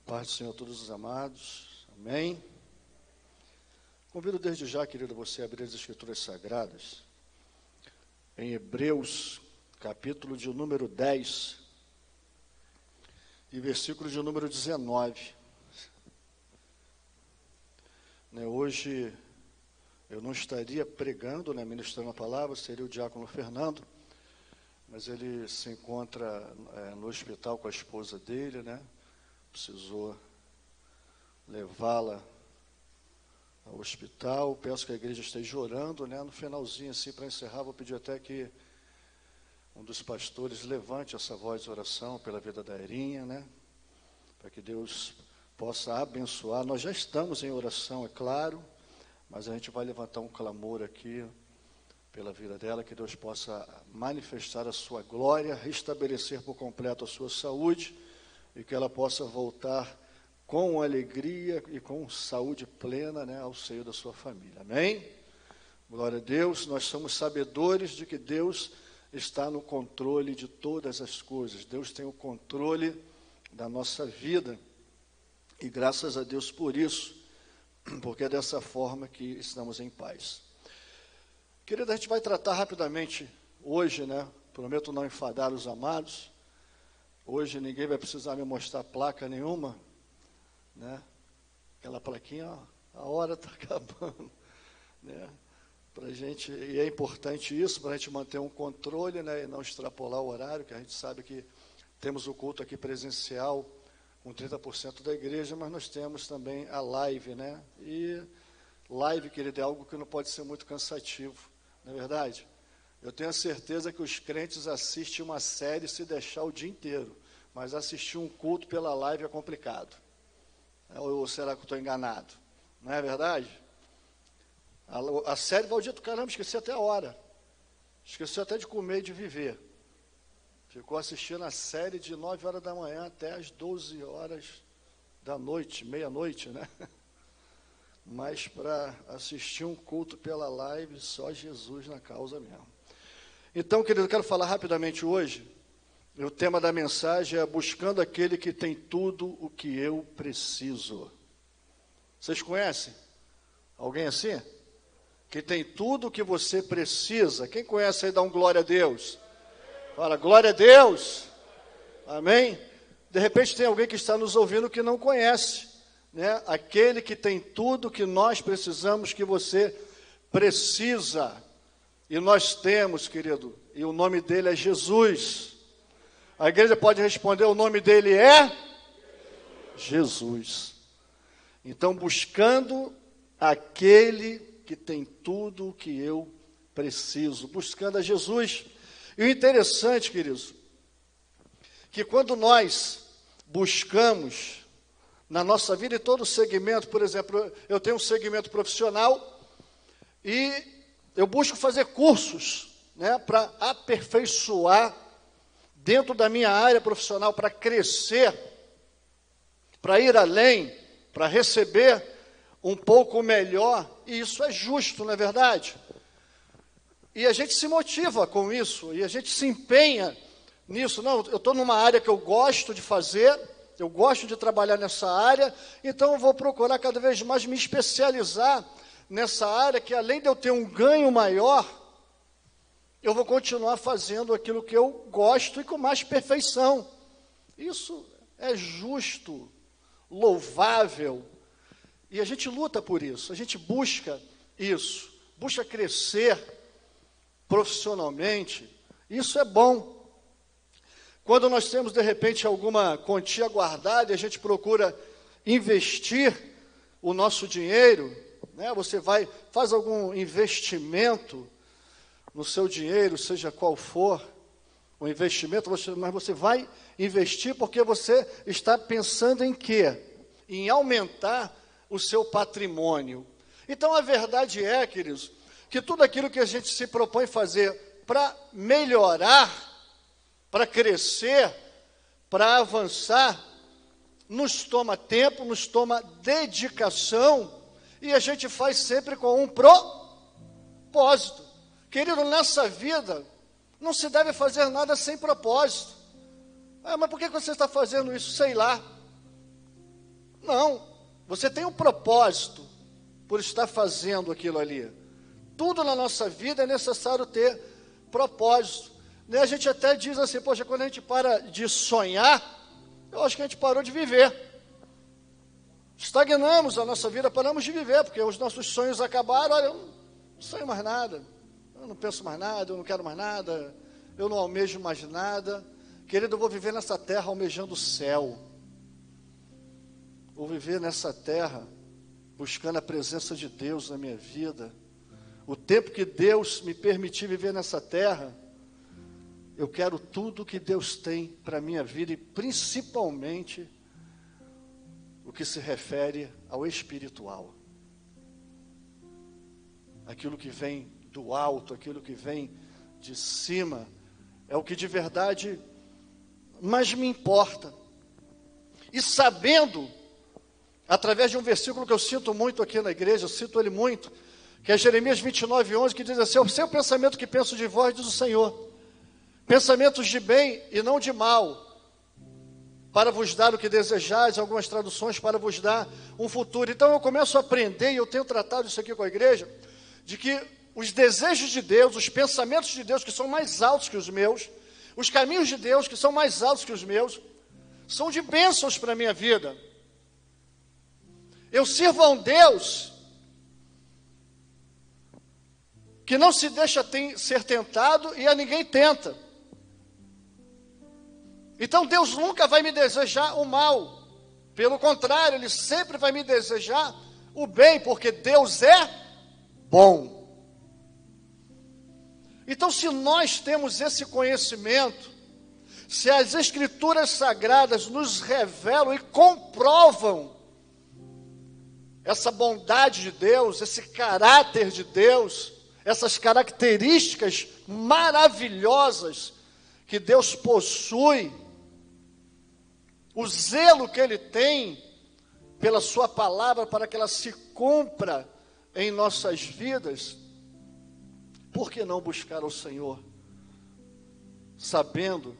Paz do Senhor a todos os amados, amém. Convido desde já, querido, você a abrir as Escrituras Sagradas, em Hebreus, capítulo de número 10, e versículo de número 19. Hoje eu não estaria pregando, ministrando a palavra, seria o diácono Fernando, mas ele se encontra no hospital com a esposa dele, precisou levá-la ao hospital. Peço que a igreja esteja orando, no finalzinho, assim, para encerrar, vou pedir até que um dos pastores levante essa voz de oração pela vida da Erinha, para que Deus possa abençoar. Nós já estamos em oração, é claro, mas a gente vai levantar um clamor aqui pela vida dela, que Deus possa manifestar a sua glória, restabelecer por completo a sua saúde, e que ela possa voltar com alegria e com saúde plena, ao seio da sua família. Amém? Glória a Deus. Nós somos sabedores de que Deus está no controle de todas as coisas. Deus tem o controle da nossa vida. E graças a Deus por isso, porque é dessa forma que estamos em paz. Querida, a gente vai tratar rapidamente hoje, prometo não enfadar os amados. Hoje ninguém vai precisar me mostrar placa nenhuma, Aquela plaquinha, a hora está acabando, Pra gente, e é importante isso, para a gente manter um controle, e não extrapolar o horário, que a gente sabe que temos o culto aqui presencial com 30% da igreja, mas nós temos também a live, E live, querido, é algo que não pode ser muito cansativo, não é verdade? Eu tenho a certeza que os crentes assistem uma série se deixar o dia inteiro, mas assistir um culto pela live é complicado. Ou será que eu estou enganado? Não é verdade? A série vai o dia do caramba, esqueci até a hora. Esqueci até de comer e de viver. Ficou assistindo a série de 9 horas da manhã até as 12 horas da noite, meia-noite, Mas para assistir um culto pela live, só Jesus na causa mesmo. Então, querido, eu quero falar rapidamente hoje. O tema da mensagem é buscando aquele que tem tudo o que eu preciso. Vocês conhecem alguém assim? Que tem tudo o que você precisa. Quem conhece aí, dá um glória a Deus. Fala, glória a Deus. Amém? De repente tem alguém que está nos ouvindo que não conhece, Aquele que tem tudo que nós precisamos, que você precisa. E nós temos, querido, e o nome dele é Jesus. A igreja pode responder, o nome dele é Jesus. Então, buscando aquele que tem tudo o que eu preciso, buscando a Jesus. E o interessante, queridos, que quando nós buscamos na nossa vida, em todo segmento, por exemplo, eu tenho um segmento profissional e eu busco fazer cursos, para aperfeiçoar dentro da minha área profissional, para crescer, para ir além, para receber um pouco melhor, e isso é justo, não é verdade? E a gente se motiva com isso, e a gente se empenha nisso. Não, eu estou numa área que eu gosto de fazer, eu gosto de trabalhar nessa área, então eu vou procurar cada vez mais me especializar nessa área, que além de eu ter um ganho maior, eu vou continuar fazendo aquilo que eu gosto e com mais perfeição. Isso é justo, louvável, e a gente luta por isso, a gente busca isso, busca crescer profissionalmente. Isso é bom. Quando nós temos, de repente, alguma quantia guardada e a gente procura investir o nosso dinheiro, você faz algum investimento no seu dinheiro, seja qual for o investimento, mas você vai investir porque você está pensando em quê? Em aumentar o seu patrimônio. Então, a verdade é, queridos, que tudo aquilo que a gente se propõe fazer para melhorar, para crescer, para avançar, nos toma tempo, nos toma dedicação, e a gente faz sempre com um propósito. Querido, nessa vida, não se deve fazer nada sem propósito. Mas por que você está fazendo isso? Sei lá. Não, você tem um propósito por estar fazendo aquilo ali. Tudo na nossa vida é necessário ter propósito. A gente até diz assim, poxa, quando a gente para de sonhar, eu acho que a gente parou de viver. Estagnamos a nossa vida, paramos de viver, porque os nossos sonhos acabaram. Olha, eu não sonho mais nada, eu não penso mais nada, eu não quero mais nada, eu não almejo mais nada. Querido, eu vou viver nessa terra almejando o céu. Vou viver nessa terra buscando a presença de Deus na minha vida. O tempo que Deus me permitir viver nessa terra, eu quero tudo que Deus tem para a minha vida, e principalmente o que se refere ao espiritual. Aquilo que vem do alto, aquilo que vem de cima, é o que de verdade mais me importa. E sabendo, através de um versículo que eu cito muito aqui na igreja, eu cito ele muito, que é Jeremias 29:11, que diz assim: o seu pensamento que penso de vós, diz o Senhor, pensamentos de bem e não de mal, para vos dar o que desejais, algumas traduções, para vos dar um futuro. Então eu começo a aprender, e eu tenho tratado isso aqui com a igreja, de que os desejos de Deus, os pensamentos de Deus, que são mais altos que os meus, os caminhos de Deus, que são mais altos que os meus, são de bênçãos para a minha vida. Eu sirvo a um Deus que não se deixa ser tentado e a ninguém tenta. Então Deus nunca vai me desejar o mal. Pelo contrário, Ele sempre vai me desejar o bem, porque Deus é bom. Então, se nós temos esse conhecimento, se as Escrituras Sagradas nos revelam e comprovam essa bondade de Deus, esse caráter de Deus, essas características maravilhosas que Deus possui, o zelo que Ele tem pela sua palavra para que ela se cumpra em nossas vidas, por que não buscar ao Senhor, sabendo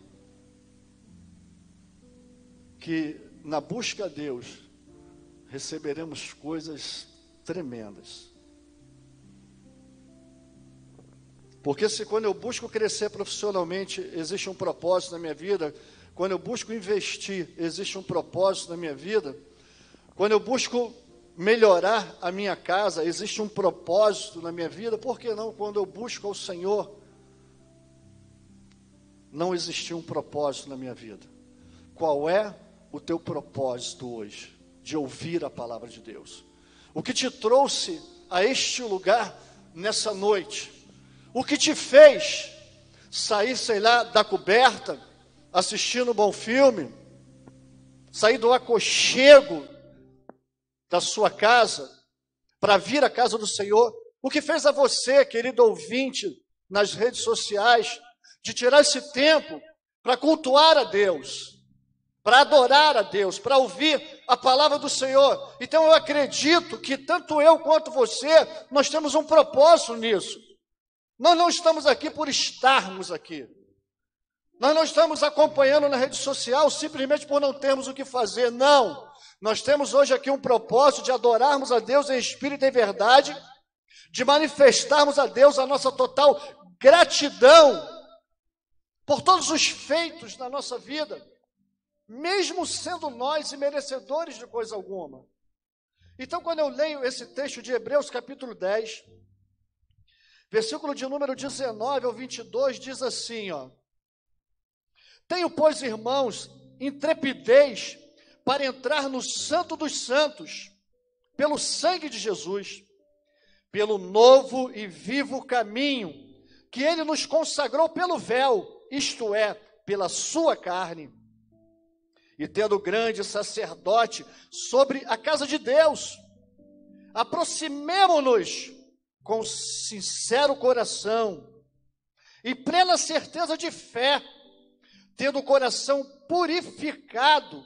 que na busca a Deus receberemos coisas tremendas? Porque se quando eu busco crescer profissionalmente, existe um propósito na minha vida, quando eu busco investir, existe um propósito na minha vida, quando eu busco melhorar a minha casa, existe um propósito na minha vida, por que não, quando eu busco ao Senhor, não existir um propósito na minha vida? Qual é o teu propósito hoje, de ouvir a palavra de Deus? O que te trouxe a este lugar nessa noite? O que te fez sair, sei lá, da coberta, assistindo um bom filme, sair do aconchego da sua casa, para vir à casa do Senhor? O que fez a você, querido ouvinte, nas redes sociais, de tirar esse tempo para cultuar a Deus, para adorar a Deus, para ouvir a palavra do Senhor? Então eu acredito que tanto eu quanto você, nós temos um propósito nisso. Nós não estamos aqui por estarmos aqui. Nós não estamos acompanhando na rede social simplesmente por não termos o que fazer. Não. Nós temos hoje aqui um propósito de adorarmos a Deus em espírito e em verdade, de manifestarmos a Deus a nossa total gratidão por todos os feitos na nossa vida, mesmo sendo nós imerecedores de coisa alguma. Então, quando eu leio esse texto de Hebreus capítulo 10, versículo de número 19 ao 22, diz assim, ó: tenho, pois, irmãos, intrepidez para entrar no Santo dos Santos, pelo sangue de Jesus, pelo novo e vivo caminho, que Ele nos consagrou pelo véu, isto é, pela sua carne, e tendo grande sacerdote sobre a casa de Deus, aproximemo-nos com sincero coração e plena certeza de fé, tendo o coração purificado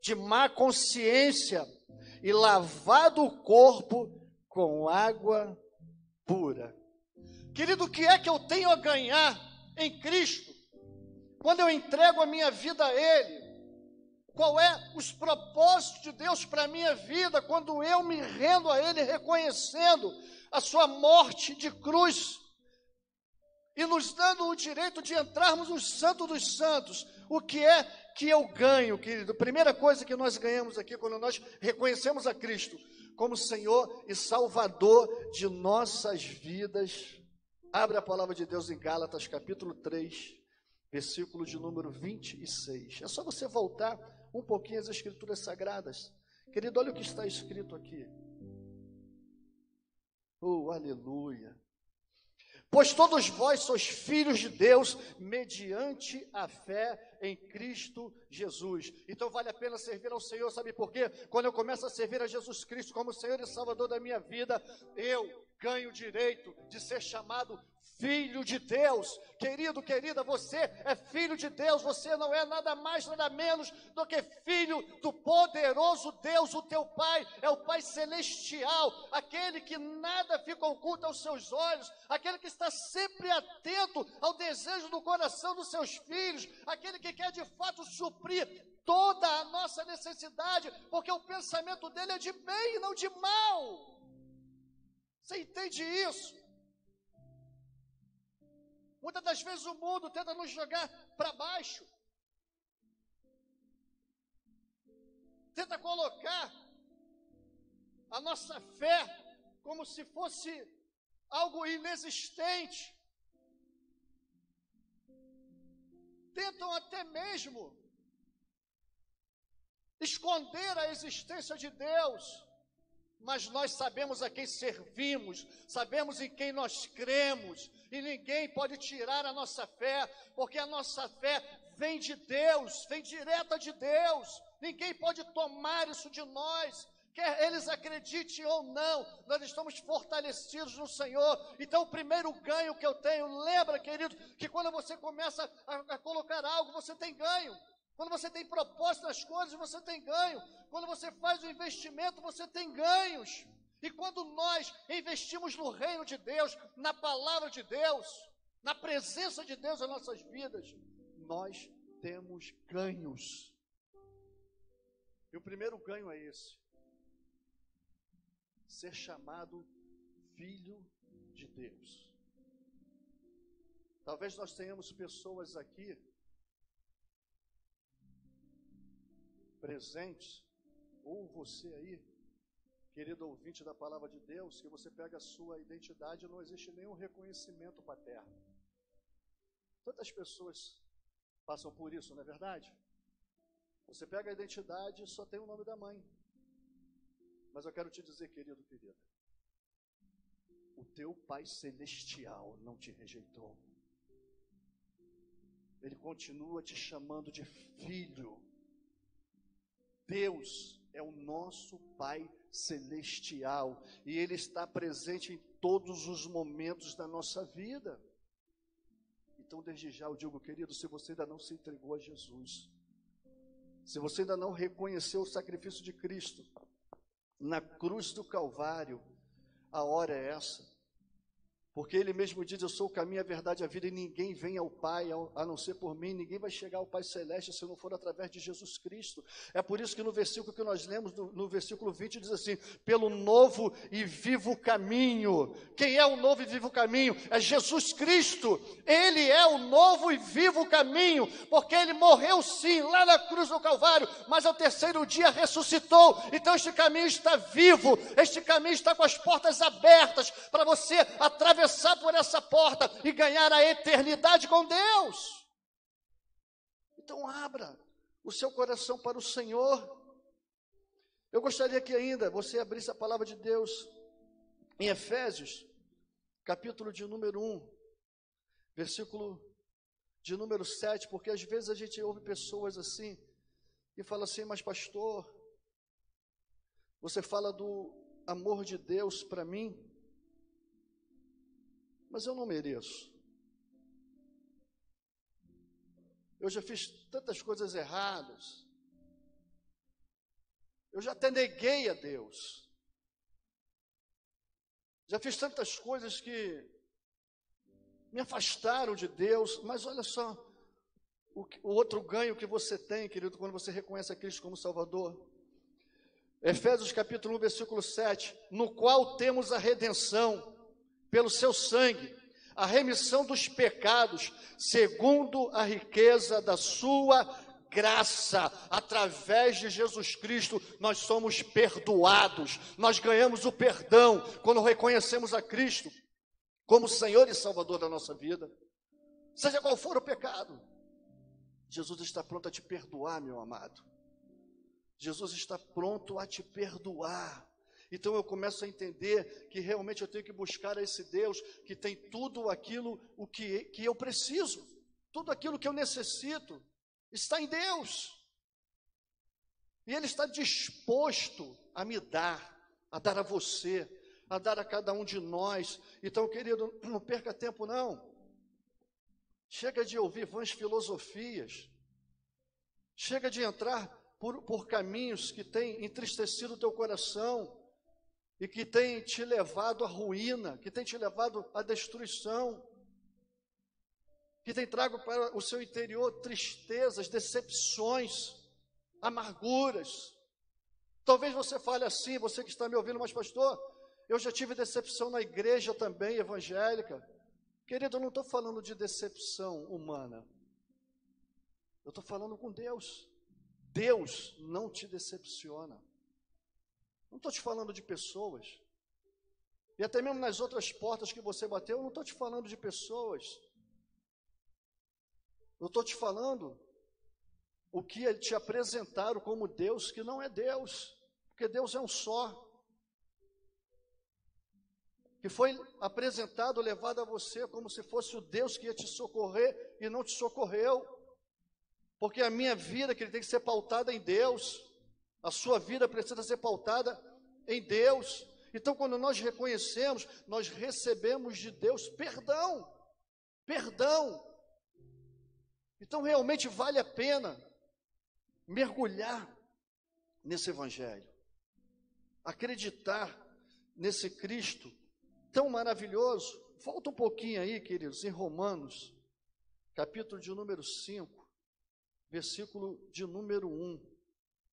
de má consciência e lavado o corpo com água pura. Querido, o que é que eu tenho a ganhar em Cristo quando eu entrego a minha vida a Ele? qual é os propósitos de Deus para a minha vida, quando eu me rendo a Ele, reconhecendo a sua morte de cruz, e nos dando o direito de entrarmos no Santo dos Santos. O que é que eu ganho, querido? Primeira coisa que nós ganhamos aqui, quando nós reconhecemos a Cristo como Senhor e Salvador de nossas vidas. Abre a palavra de Deus em Gálatas, capítulo 3, versículo de número 26. É só você voltar um pouquinho às Escrituras Sagradas. Querido, olha o que está escrito aqui. Oh, aleluia. Pois todos vós sois filhos de Deus, mediante a fé em Cristo Jesus. Então vale a pena servir ao Senhor, sabe por quê? Quando eu começo a servir a Jesus Cristo como Senhor e Salvador da minha vida, eu ganho o direito de ser chamado filho de Deus. Querido, querida, você é filho de Deus, você não é nada mais, nada menos do que filho do poderoso Deus, o teu Pai, é o Pai celestial, aquele que nada fica oculto aos seus olhos, aquele que está sempre atento ao desejo do coração dos seus filhos, aquele que quer de fato suprir toda a nossa necessidade, porque o pensamento dele é de bem e não de mal. Você entende isso? Muitas das vezes o mundo tenta nos jogar para baixo, tenta colocar a nossa fé como se fosse algo inexistente. Tentam até mesmo esconder a existência de Deus, mas nós sabemos a quem servimos, sabemos em quem nós cremos, e ninguém pode tirar a nossa fé, porque a nossa fé vem de Deus, vem direta de Deus, ninguém pode tomar isso de nós, quer eles acreditem ou não, nós estamos fortalecidos no Senhor. Então o primeiro ganho que eu tenho, lembra, querido, que quando você começa a colocar algo, você tem ganho. Quando você tem propósito nas coisas, você tem ganho. Quando você faz o investimento, você tem ganhos. E quando nós investimos no reino de Deus, na palavra de Deus, na presença de Deus nas nossas vidas, nós temos ganhos. E o primeiro ganho é esse: ser chamado filho de Deus. Talvez nós tenhamos pessoas aqui presentes, ou você aí, querido ouvinte da palavra de Deus, que você pega a sua identidade e não existe nenhum reconhecimento paterno. Tantas pessoas passam por isso, não é verdade? Você pega a identidade e só tem o nome da mãe. Mas eu quero te dizer, querido, querida, o teu Pai Celestial não te rejeitou. Ele continua te chamando de filho. Deus é o nosso Pai Celestial, e Ele está presente em todos os momentos da nossa vida. Então, desde já eu digo, querido, se você ainda não se entregou a Jesus, se você ainda não reconheceu o sacrifício de Cristo na cruz do Calvário, a hora é essa. Porque Ele mesmo diz: eu sou o caminho, a verdade e a vida, e ninguém vem ao Pai a não ser por mim. Ninguém vai chegar ao Pai Celeste se não for através de Jesus Cristo. É por isso que no versículo que nós lemos, no versículo 20, diz assim: pelo novo e vivo caminho. Quem é o novo e vivo caminho? É Jesus Cristo. Ele é o novo e vivo caminho, porque Ele morreu sim, lá na cruz do Calvário, mas ao terceiro dia ressuscitou. Então este caminho está vivo, este caminho está com as portas abertas, para você atravessar por essa porta e ganhar a eternidade com Deus. Então abra o seu coração para o Senhor. Eu gostaria que ainda você abrisse a palavra de Deus em Efésios, capítulo de número 1, versículo de número 7, porque às vezes a gente ouve pessoas assim e fala assim: mas pastor, você fala do amor de Deus para mim, mas eu não mereço. Eu já fiz tantas coisas erradas. Eu já até neguei a Deus. Já fiz tantas coisas que me afastaram de Deus. Mas olha só, o outro ganho que você tem, querido, quando você reconhece a Cristo como Salvador. Efésios capítulo 1, versículo 7, no qual temos a redenção pelo seu sangue, a remissão dos pecados, segundo a riqueza da sua graça. Através de Jesus Cristo, nós somos perdoados, nós ganhamos o perdão quando reconhecemos a Cristo como Senhor e Salvador da nossa vida. Seja qual for o pecado, Jesus está pronto a te perdoar, meu amado. Jesus está pronto a te perdoar. Então eu começo a entender que realmente eu tenho que buscar esse Deus que tem tudo aquilo que eu preciso, tudo aquilo que eu necessito, está em Deus. E Ele está disposto a me dar, a dar a você, a dar a cada um de nós. Então, querido, não perca tempo não. Chega de ouvir vãs filosofias. Chega de entrar por caminhos que têm entristecido o teu coração e que têm te levado à ruína, que têm te levado à destruição, que têm trago para o seu interior tristezas, decepções, amarguras. Talvez você fale assim, você que está me ouvindo, mas pastor, eu já tive decepção na igreja também, evangélica. Querido, eu não estou falando de decepção humana, eu estou falando com Deus. Deus não te decepciona. Não estou te falando de pessoas. E até mesmo nas outras portas que você bateu, eu não estou te falando de pessoas. Eu estou te falando o que te apresentaram como Deus, que não é Deus. Porque Deus é um só. Que foi apresentado, levado a você como se fosse o Deus que ia te socorrer e não te socorreu. Porque a minha vida, que tem que ser pautada em Deus, a sua vida precisa ser pautada em Deus. Então, quando nós reconhecemos, nós recebemos de Deus perdão. Então, realmente vale a pena mergulhar nesse Evangelho, acreditar nesse Cristo tão maravilhoso. Volta um pouquinho aí, queridos, em Romanos, capítulo de número 5. Versículo de número 1.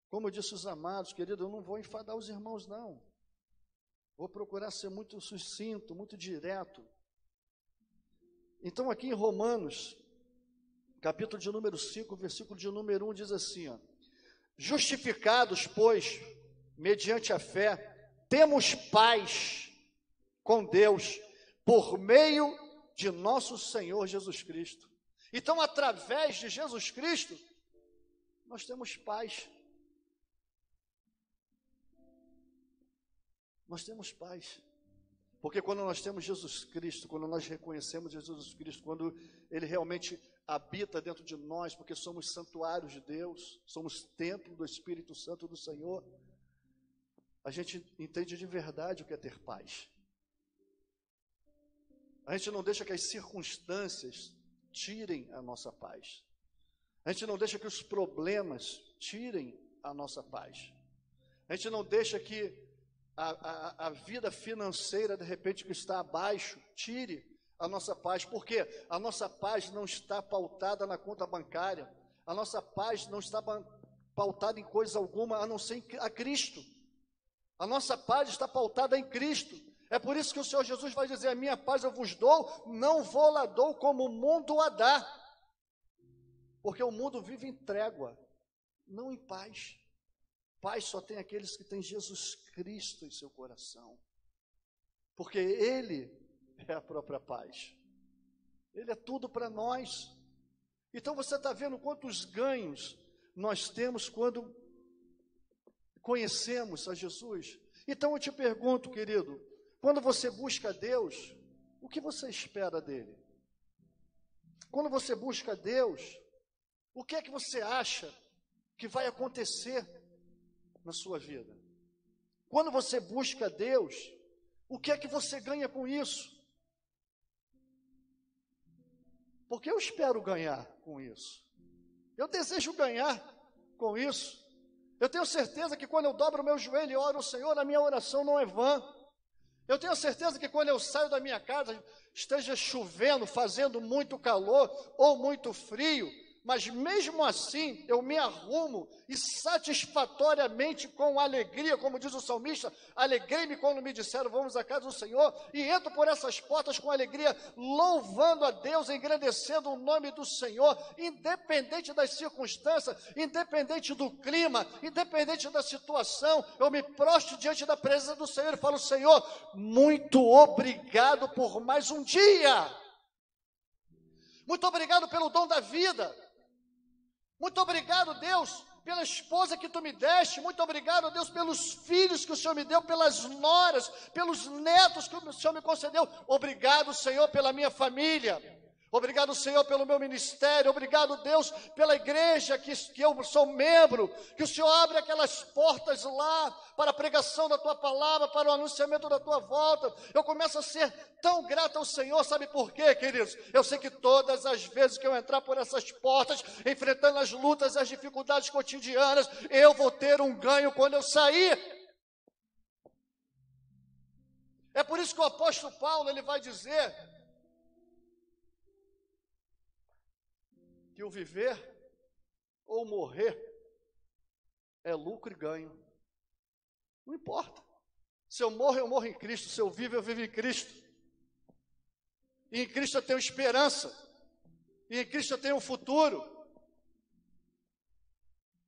Como eu disse os amados, querido, eu não vou enfadar os irmãos, não. Vou procurar ser muito sucinto, muito direto. Então, aqui em Romanos, capítulo de número 5, versículo de número 1, diz assim, ó, justificados, pois, mediante a fé, temos paz com Deus, por meio de nosso Senhor Jesus Cristo. Então, através de Jesus Cristo, nós temos paz. Nós temos paz. Porque quando nós temos Jesus Cristo, quando nós reconhecemos Jesus Cristo, quando Ele realmente habita dentro de nós, porque somos santuários de Deus, somos templo do Espírito Santo do Senhor, a gente entende de verdade o que é ter paz. A gente não deixa que as circunstâncias tirem a nossa paz. A gente não deixa que os problemas tirem a nossa paz. A gente não deixa que a vida financeira, de repente, que está abaixo, tire a nossa paz. Por quê? A nossa paz não está pautada na conta bancária. A nossa paz não está pautada em coisa alguma, a não ser a Cristo. A nossa paz está pautada em Cristo. É por isso que o Senhor Jesus vai dizer, a minha paz eu vos dou, não vou lá dou como o mundo a dá. Porque o mundo vive em trégua, não em paz. Paz só tem aqueles que têm Jesus Cristo em seu coração. Porque Ele é a própria paz. Ele é tudo para nós. Então você está vendo quantos ganhos nós temos quando conhecemos a Jesus. Então eu te pergunto, querido, quando você busca Deus, o que você espera dele? Quando você busca Deus, o que é que você acha que vai acontecer na sua vida? Quando você busca Deus, o que é que você ganha com isso? Porque eu espero ganhar com isso. Eu desejo ganhar com isso. Eu tenho certeza que quando eu dobro o meu joelho e oro ao Senhor, a minha oração não é vã. Eu tenho certeza que quando eu saio da minha casa, esteja chovendo, fazendo muito calor ou muito frio, mas mesmo assim eu me arrumo e satisfatoriamente, com alegria, como diz o salmista, alegrei-me quando me disseram, vamos à casa do Senhor, e entro por essas portas com alegria, louvando a Deus, engrandecendo o nome do Senhor, independente das circunstâncias, independente do clima, independente da situação, eu me prostro diante da presença do Senhor e falo, Senhor, muito obrigado por mais um dia, muito obrigado pelo dom da vida, muito obrigado, Deus, pela esposa que tu me deste, muito obrigado, Deus, pelos filhos que o Senhor me deu, pelas noras, pelos netos que o Senhor me concedeu, obrigado, Senhor, pela minha família, obrigado, Senhor, pelo meu ministério, obrigado, Deus, pela igreja que eu sou membro, que o Senhor abre aquelas portas lá, para a pregação da tua palavra, para o anunciamento da tua volta, eu começo a ser tão grato ao Senhor, sabe por quê, queridos? Eu sei que todas as vezes que eu entrar por essas portas, enfrentando as lutas, as dificuldades cotidianas, eu vou ter um ganho quando eu sair. É por isso que o apóstolo Paulo, ele vai dizer que o viver ou morrer é lucro e ganho. Não importa. Se eu morro em Cristo. Se eu vivo em Cristo. E em Cristo eu tenho esperança. E em Cristo eu tenho um futuro.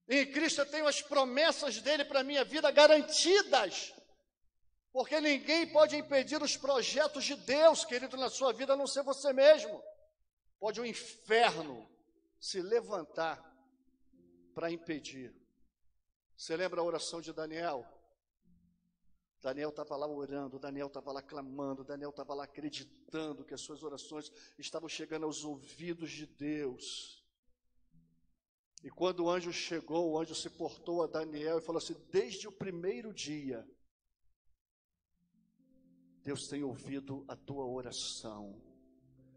E em Cristo eu tenho as promessas dele para a minha vida garantidas. Porque ninguém pode impedir os projetos de Deus, querido, na sua vida, a não ser você mesmo. Pode o inferno se levantar para impedir. Você lembra a oração de Daniel? Daniel estava lá orando, Daniel estava lá clamando, Daniel estava lá acreditando que as suas orações estavam chegando aos ouvidos de Deus. E quando o anjo chegou, o anjo se portou a Daniel e falou assim, desde o primeiro dia, Deus tem ouvido a tua oração,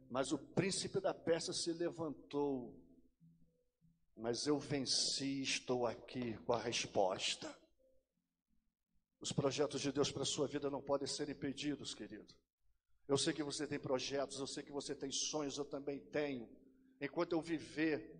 mas o príncipe da Pérsia se levantou, mas eu venci e estou aqui com a resposta. Os projetos de Deus para a sua vida não podem ser impedidos, querido. Eu sei que você tem projetos, eu sei que você tem sonhos, eu também tenho. Enquanto eu viver,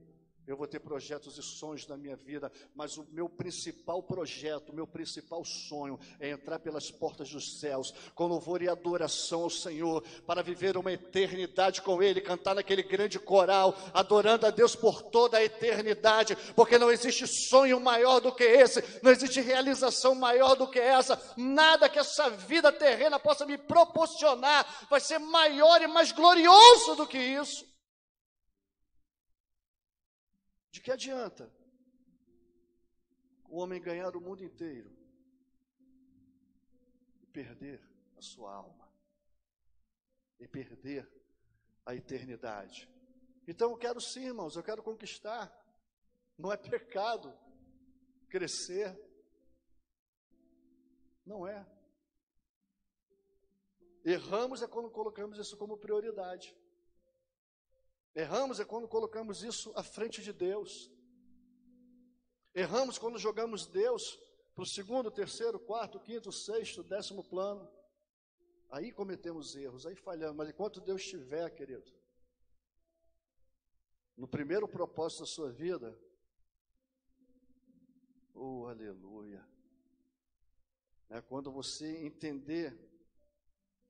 eu vou ter projetos e sonhos na minha vida, mas o meu principal projeto, o meu principal sonho é entrar pelas portas dos céus, com louvor e adoração ao Senhor, para viver uma eternidade com Ele, cantar naquele grande coral, adorando a Deus por toda a eternidade, porque não existe sonho maior do que esse, não existe realização maior do que essa, nada que essa vida terrena possa me proporcionar, vai ser maior e mais glorioso do que isso. De que adianta o homem ganhar o mundo inteiro e perder a sua alma, e perder a eternidade? Então eu quero sim, irmãos, eu quero conquistar. Não é pecado crescer, não é. Erramos é quando colocamos isso como prioridade. Erramos é quando colocamos isso à frente de Deus. Erramos quando jogamos Deus para o segundo, terceiro, quarto, quinto, sexto, 10º plano. Aí cometemos erros, aí falhamos. Mas enquanto Deus estiver, querido, no primeiro propósito da sua vida, oh, aleluia, é quando você entender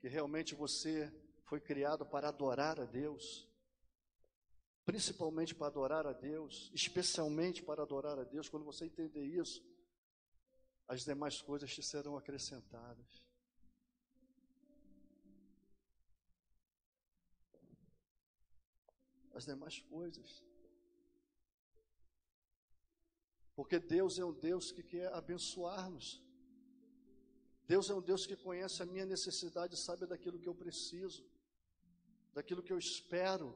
que realmente você foi criado para adorar a Deus, principalmente para adorar a Deus, especialmente para adorar a Deus, quando você entender isso, as demais coisas te serão acrescentadas. As demais coisas. Porque Deus é um Deus que quer abençoar-nos. Deus é um Deus que conhece a minha necessidade, sabe daquilo que eu preciso, daquilo que eu espero.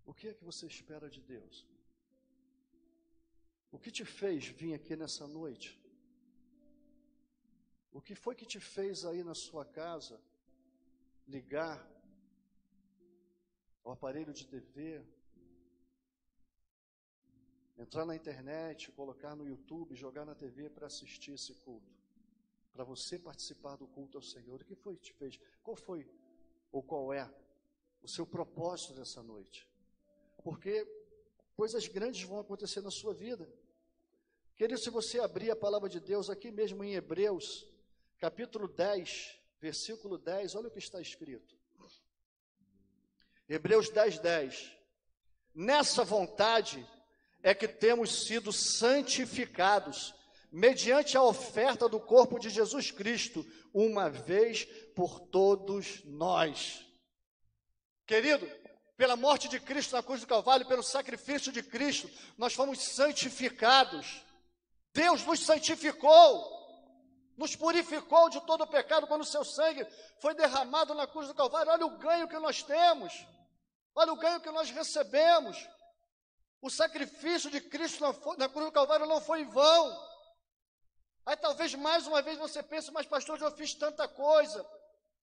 O que é que você espera de Deus? O que te fez vir aqui nessa noite? O que foi que te fez aí na sua casa ligar o aparelho de TV, entrar na internet, colocar no YouTube, jogar na TV para assistir esse culto? Para você participar do culto ao Senhor. O que foi que te fez? Qual foi ou qual é o seu propósito nessa noite. Porque coisas grandes vão acontecer na sua vida. Querido, se você abrir a palavra de Deus aqui mesmo em Hebreus, capítulo 10, versículo 10, olha o que está escrito. Hebreus 10, 10. Nessa vontade é que temos sido santificados, mediante a oferta do corpo de Jesus Cristo, uma vez por todos nós. Querido, pela morte de Cristo na cruz do Calvário, pelo sacrifício de Cristo, nós fomos santificados. Deus nos santificou, nos purificou de todo o pecado, quando o seu sangue foi derramado na cruz do Calvário. Olha o ganho que nós temos, olha o ganho que nós recebemos. O sacrifício de Cristo na cruz do Calvário não foi em vão. Aí talvez mais uma vez você pense, mas pastor, eu fiz tanta coisa,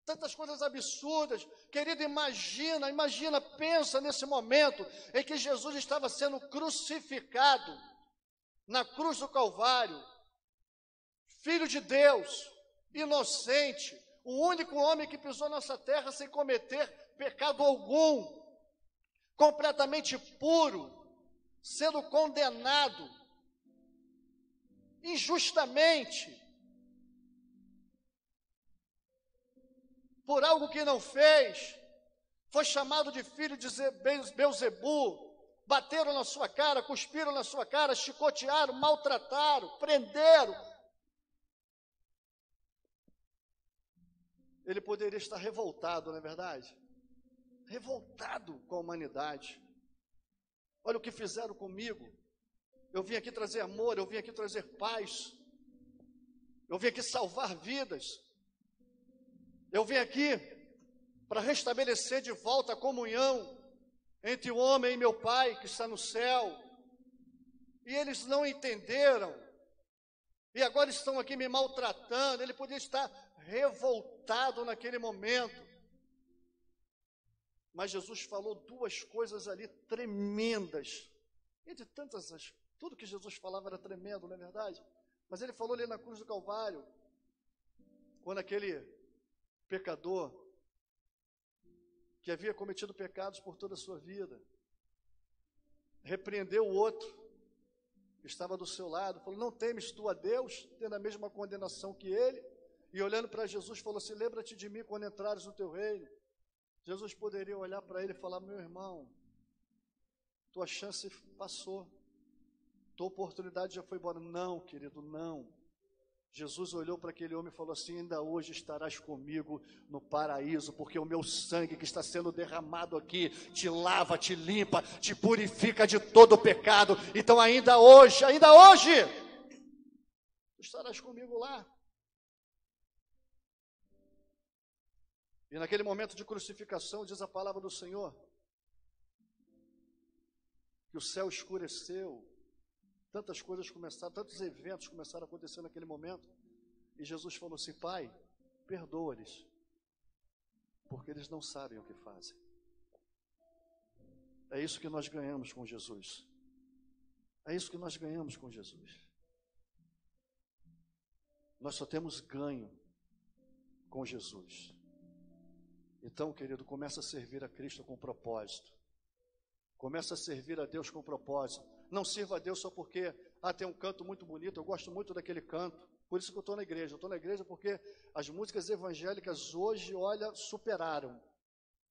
tantas coisas absurdas. Querido, imagina, pensa nesse momento em que Jesus estava sendo crucificado na cruz do Calvário, Filho de Deus, inocente, o único homem que pisou nessa terra sem cometer pecado algum, completamente puro, sendo condenado injustamente por algo que não fez, foi chamado de filho de Beelzebu, bateram na sua cara, cuspiram na sua cara, chicotearam, maltrataram, prenderam. Ele poderia estar revoltado, não é verdade? Revoltado com a humanidade. Olha o que fizeram comigo. Eu vim aqui trazer amor, eu vim aqui trazer paz. Eu vim aqui salvar vidas. Eu vim aqui para restabelecer de volta a comunhão entre o homem e meu Pai que está no céu. E eles não entenderam. E agora estão aqui me maltratando. Ele podia estar revoltado naquele momento. Mas Jesus falou duas coisas ali tremendas. Entre tantas, tudo que Jesus falava era tremendo, não é verdade? Mas ele falou ali na cruz do Calvário, quando aquele pecador que havia cometido pecados por toda a sua vida, repreendeu o outro que estava do seu lado, falou: não temes tu a Deus, tendo a mesma condenação que ele? E olhando para Jesus, falou assim: lembra-te de mim quando entrares no teu reino. Jesus poderia olhar para ele e falar: meu irmão, tua chance passou, tua oportunidade já foi embora. Não, querido, não. Jesus olhou para aquele homem e falou assim: ainda hoje estarás comigo no paraíso, porque o meu sangue que está sendo derramado aqui te lava, te limpa, te purifica de todo o pecado. Então ainda hoje, estarás comigo lá. E naquele momento de crucificação, diz a palavra do Senhor, que o céu escureceu, tantas coisas começaram, tantos eventos começaram a acontecer naquele momento, e Jesus falou assim: Pai, perdoa-lhes, porque eles não sabem o que fazem. É isso que nós ganhamos com Jesus. É isso que nós ganhamos com Jesus. Nós só temos ganho com Jesus. Então, querido, começa a servir a Cristo com propósito. Começa a servir a Deus com propósito. Não sirva a Deus só porque tem um canto muito bonito. Eu gosto muito daquele canto. Por isso que eu estou na igreja. Eu estou na igreja porque as músicas evangélicas hoje, olha, superaram.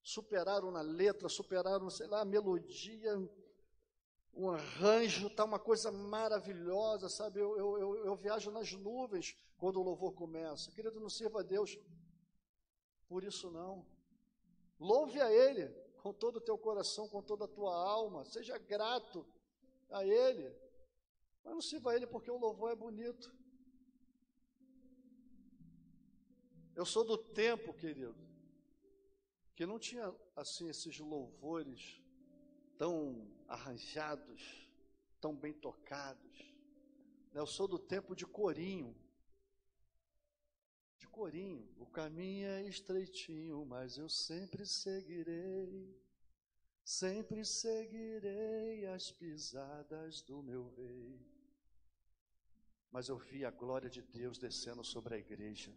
Superaram na letra, superaram, sei lá, a melodia, o arranjo, está uma coisa maravilhosa, sabe? Eu viajo nas nuvens quando o louvor começa. Querido, não sirva a Deus por isso não. Louve a Ele com todo o teu coração, com toda a tua alma. Seja grato a Ele. Mas não sirva a Ele porque o louvor é bonito. Eu sou do tempo, querido, que não tinha assim esses louvores tão arranjados, tão bem tocados. Eu sou do tempo de corinho. O caminho é estreitinho, mas eu sempre seguirei as pisadas do meu rei. Mas eu vi a glória de Deus descendo sobre a igreja.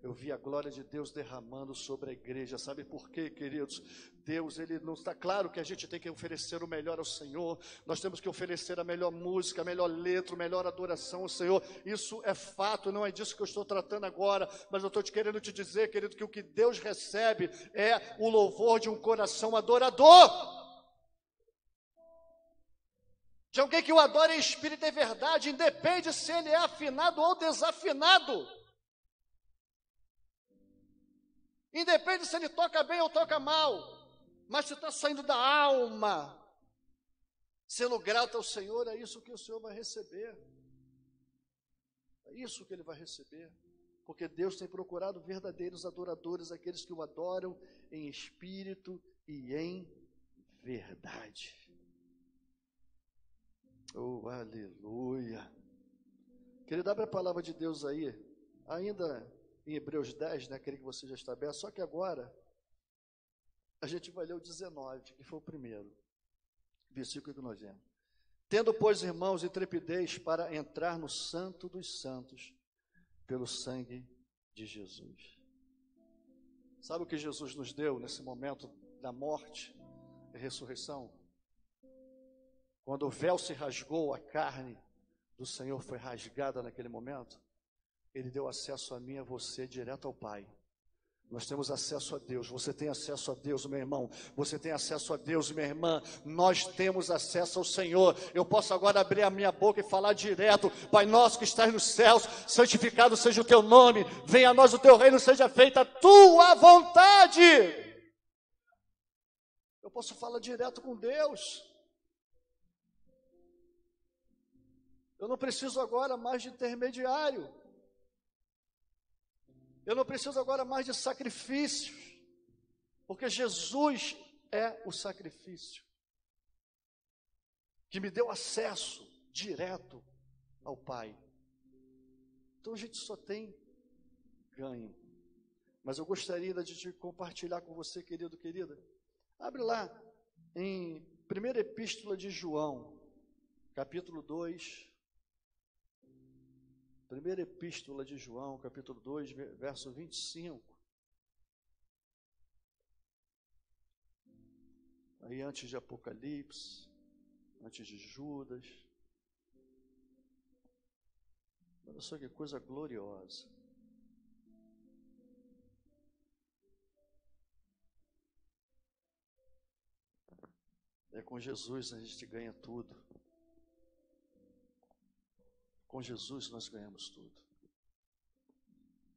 eu vi a glória de Deus derramando sobre a igreja. Sabe por quê, queridos? Deus, Ele não está claro que a gente tem que oferecer o melhor ao Senhor. Nós temos que oferecer a melhor música, a melhor letra, a melhor adoração ao Senhor. Isso é fato, não é disso que eu estou tratando agora. Mas eu estou querendo te dizer, querido, que o que Deus recebe é o louvor de um coração adorador. De alguém que o adora em espírito e verdade, independe se ele é afinado ou desafinado. Independe se ele toca bem ou toca mal, mas se está saindo da alma, sendo grato ao Senhor, é isso que o Senhor vai receber. É isso que ele vai receber. Porque Deus tem procurado verdadeiros adoradores, aqueles que o adoram em espírito e em verdade. Oh, aleluia. Querido, abre a palavra de Deus aí, ainda em Hebreus 10, né? Aquele que você já está aberto, só que agora a gente vai ler o 19, que foi o primeiro versículo que nós lemos. Tendo, pois, irmãos, intrepidez para entrar no santo dos santos, pelo sangue de Jesus. Sabe o que Jesus nos deu nesse momento da morte e ressurreição? Quando o véu se rasgou, a carne do Senhor foi rasgada naquele momento, Ele deu acesso a mim e a você direto ao Pai. Nós temos acesso a Deus. Você tem acesso a Deus, meu irmão. Você tem acesso a Deus, minha irmã. Nós temos acesso ao Senhor. Eu posso agora abrir a minha boca e falar direto: Pai nosso que estás nos céus, santificado seja o teu nome. Venha a nós o teu reino, seja feita a tua vontade. Eu posso falar direto com Deus. Eu não preciso agora mais de intermediário. Eu não preciso agora mais de sacrifícios, porque Jesus é o sacrifício que me deu acesso direto ao Pai. Então a gente só tem ganho. Mas eu gostaria de compartilhar com você, querido, querida. Abre lá em 1ª Epístola de João, capítulo 2. 1ª Epístola de João, capítulo 2, verso 25. Aí antes de Apocalipse, antes de Judas. Olha só que coisa gloriosa. É com Jesus a gente ganha tudo. Com Jesus nós ganhamos tudo.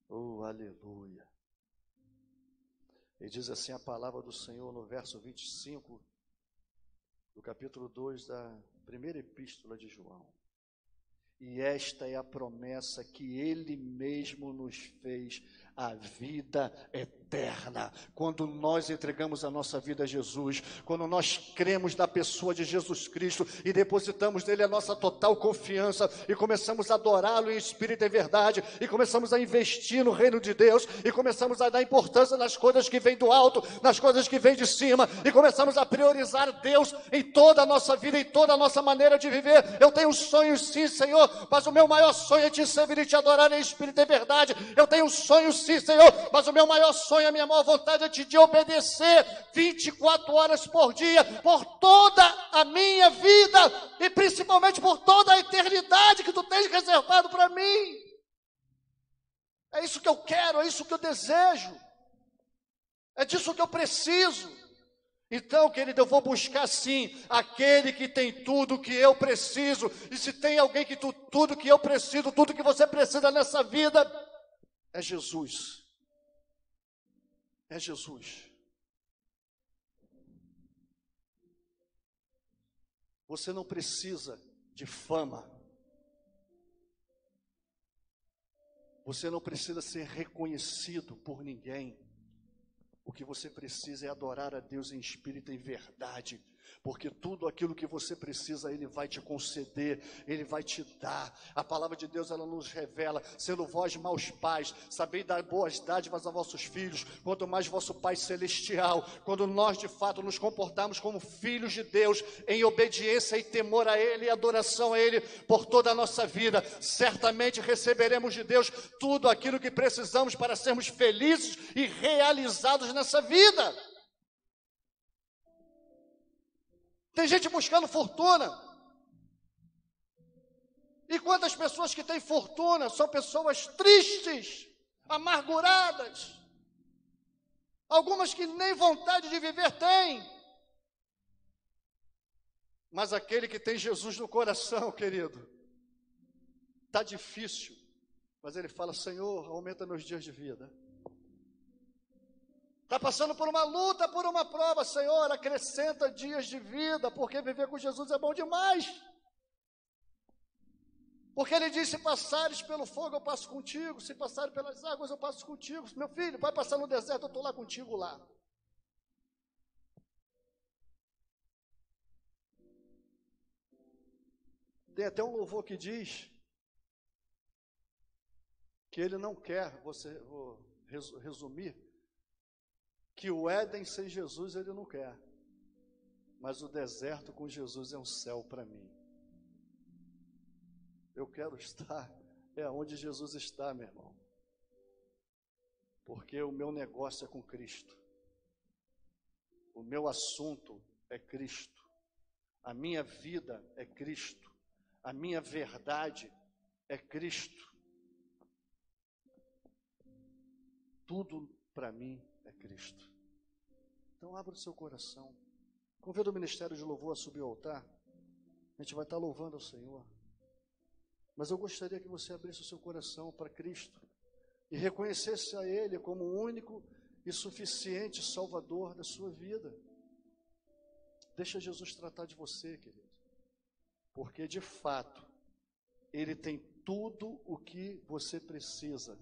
Oh, aleluia. E diz assim a palavra do Senhor no verso 25 do capítulo 2 da 1ª Epístola de João. E esta é a promessa que Ele mesmo nos fez, a vida eterna. Quando nós entregamos a nossa vida a Jesus, quando nós cremos na pessoa de Jesus Cristo e depositamos nele a nossa total confiança e começamos a adorá-lo em espírito e verdade e começamos a investir no reino de Deus e começamos a dar importância nas coisas que vêm do alto, nas coisas que vêm de cima e começamos a priorizar Deus em toda a nossa vida, em toda a nossa maneira de viver. Eu tenho sonhos sim, Senhor, mas o meu maior sonho é te servir e te adorar em espírito e verdade. Eu tenho sonhos sim, Senhor, mas o meu maior sonho, a minha maior vontade é te obedecer 24 horas por dia, por toda a minha vida e principalmente por toda a eternidade que tu tens reservado para mim. É isso que eu quero, é isso que eu desejo, é disso que eu preciso. Então, querido, eu vou buscar sim aquele que tem tudo que eu preciso. E se tem alguém que tudo que eu preciso, tudo que você precisa nessa vida, é Jesus. É Jesus. Você não precisa de fama. Você não precisa ser reconhecido por ninguém. O que você precisa é adorar a Deus em espírito e em verdade. Porque tudo aquilo que você precisa, Ele vai te conceder, Ele vai te dar. A palavra de Deus, ela nos revela: sendo vós maus pais, sabei dar boas dádivas a vossos filhos, quanto mais vosso Pai Celestial. Quando nós de fato nos comportarmos como filhos de Deus, em obediência e temor a Ele e adoração a Ele por toda a nossa vida, certamente receberemos de Deus tudo aquilo que precisamos para sermos felizes e realizados nessa vida. Tem gente buscando fortuna. E quantas pessoas que têm fortuna são pessoas tristes, amarguradas. Algumas que nem vontade de viver têm. Mas aquele que tem Jesus no coração, querido, está difícil. Mas ele fala: Senhor, aumenta meus dias de vida. Está passando por uma luta, por uma prova: Senhor, acrescenta dias de vida, porque viver com Jesus é bom demais. Porque Ele disse: se passares pelo fogo, eu passo contigo, se passares pelas águas, eu passo contigo. Meu filho, vai passar no deserto, eu estou lá contigo lá. Tem até um louvor que diz que Ele não quer, vou resumir, que o Éden sem Jesus Ele não quer, mas o deserto com Jesus é um céu para mim. Eu quero estar onde Jesus está, meu irmão, porque o meu negócio é com Cristo, o meu assunto é Cristo, a minha vida é Cristo, a minha verdade é Cristo, tudo para mim é Cristo. Então abra o seu coração, convida o ministério de louvor a subir ao altar, a gente vai estar louvando ao Senhor, mas eu gostaria que você abrisse o seu coração para Cristo e reconhecesse a Ele como o único e suficiente Salvador da sua vida. Deixa Jesus tratar de você, querido, porque de fato Ele tem tudo o que você precisa.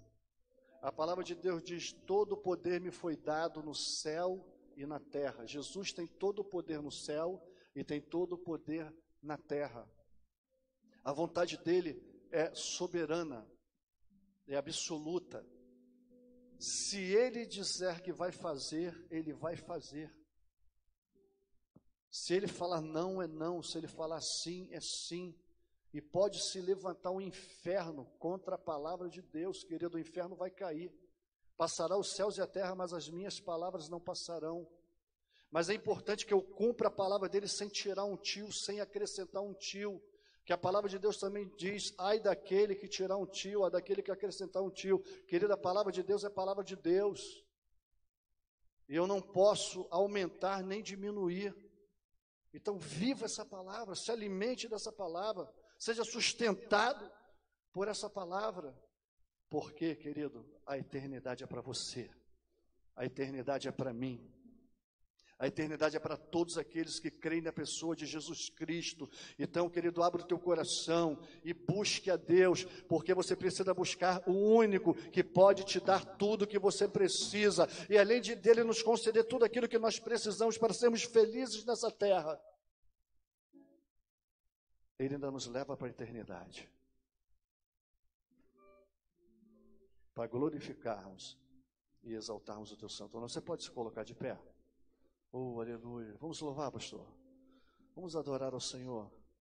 A palavra de Deus diz: todo o poder me foi dado no céu e na terra. Jesus tem todo o poder no céu e tem todo o poder na terra. A vontade dele é soberana, é absoluta. Se ele disser que vai fazer, ele vai fazer. Se ele falar não, é não. Se ele falar sim, é sim. E pode se levantar um inferno contra a palavra de Deus, querido, o inferno vai cair. Passará os céus e a terra, mas as minhas palavras não passarão. Mas é importante que eu cumpra a palavra dele sem tirar um tio, sem acrescentar um tio. Que a palavra de Deus também diz: ai daquele que tirar um tio, ai daquele que acrescentar um tio. Querido, a palavra de Deus é a palavra de Deus. E eu não posso aumentar nem diminuir. Então viva essa palavra, se alimente dessa palavra, seja sustentado por essa palavra. Porque, querido, a eternidade é para você, a eternidade é para mim, a eternidade é para todos aqueles que creem na pessoa de Jesus Cristo. Então, querido, abra o teu coração e busque a Deus, porque você precisa buscar o único que pode te dar tudo o que você precisa, e além dele nos conceder tudo aquilo que nós precisamos para sermos felizes nessa terra. Ele ainda nos leva para a eternidade, para glorificarmos e exaltarmos o teu santo nome. Você pode se colocar de pé? Oh, aleluia. Vamos louvar, pastor. Vamos adorar ao Senhor.